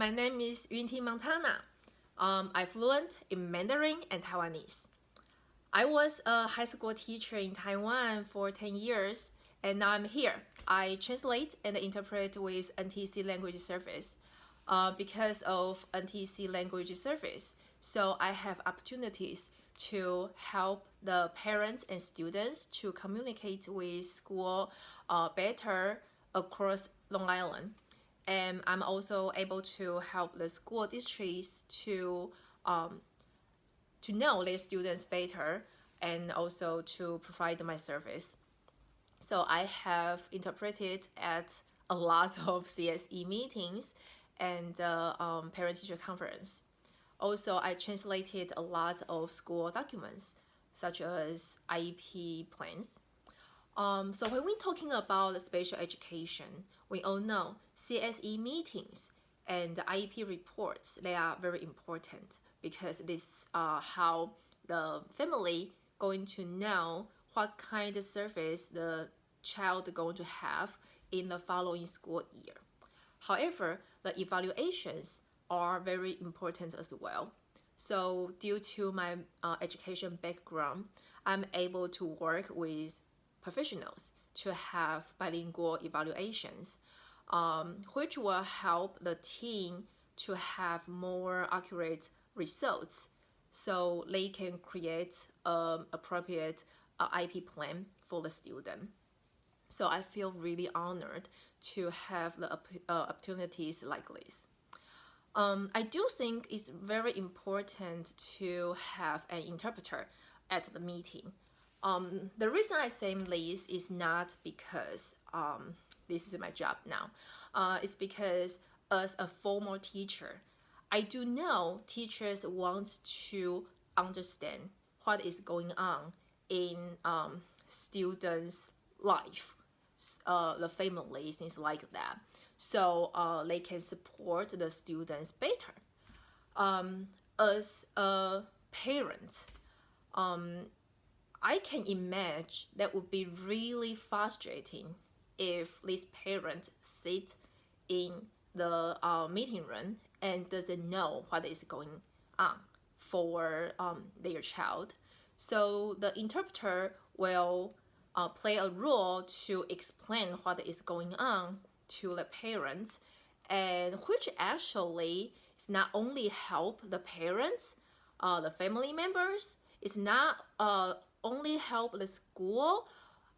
My name is Ting Montana. I'm fluent in Mandarin and Taiwanese. I was a high school teacher in Taiwan for 10 years, and now I'm here. I translate and interpret with NTC Language Service. Because of NTC Language Service, so I have opportunities to help the parents and students to communicate with school better across Long Island. And I'm also able to help the school districts to know their students better and also to provide my service. So I have interpreted at a lot of CSE meetings and parent-teacher conference. Also, I translated a lot of school documents, such as IEP plans. So when we're talking about special education, we all know CSE meetings and the IEP reports, they are very important because this how the family going to know what kind of service the child going to have in the following school year. However, the evaluations are very important as well. So due to my education background, I'm able to work with professionals to have bilingual evaluations, which will help the team to have more accurate results so they can create appropriate IP plan for the student. So I feel really honored to have the opportunities like this. I do think it's very important to have an interpreter at the meeting. The reason I say this is not because this is my job now. It's because as a former teacher, I do know teachers want to understand what is going on in students' life, the family, things like that, so they can support the students better. As a parent, I can imagine that would be really frustrating if this parent sits in the meeting room and doesn't know what is going on for their child. So the interpreter will play a role to explain what is going on to the parents, and which actually is not only help the parents, the family members, it's not only help the school.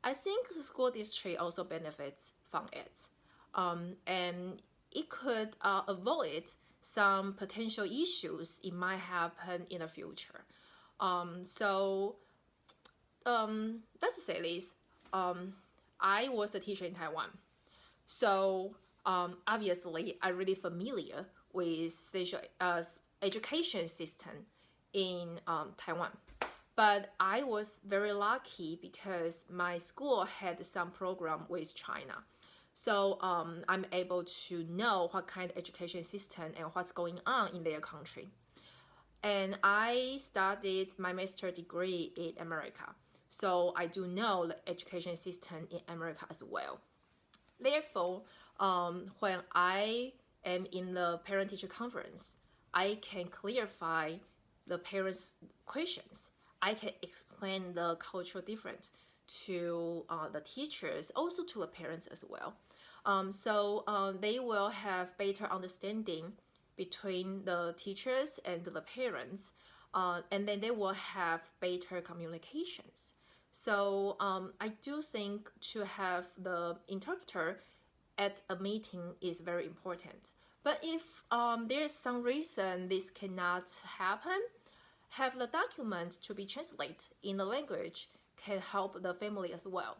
I think the school district also benefits from it, and it could avoid some potential issues it might happen in the future. Let's say this. I was a teacher in Taiwan, so obviously I'm really familiar with education system in Taiwan. But I was very lucky because my school had some program with China. So I'm able to know what kind of education system and what's going on in their country. And I studied my master's degree in America. So I do know the education system in America as well. Therefore, when I am in the parent-teacher conference, I can clarify the parents' questions. I can explain the cultural difference to the teachers, also to the parents as well. So they will have better understanding between the teachers and the parents, and then they will have better communications. So I do think to have the interpreter at a meeting is very important. But if there is some reason this cannot happen, have the document to be translated in the language can help the family as well.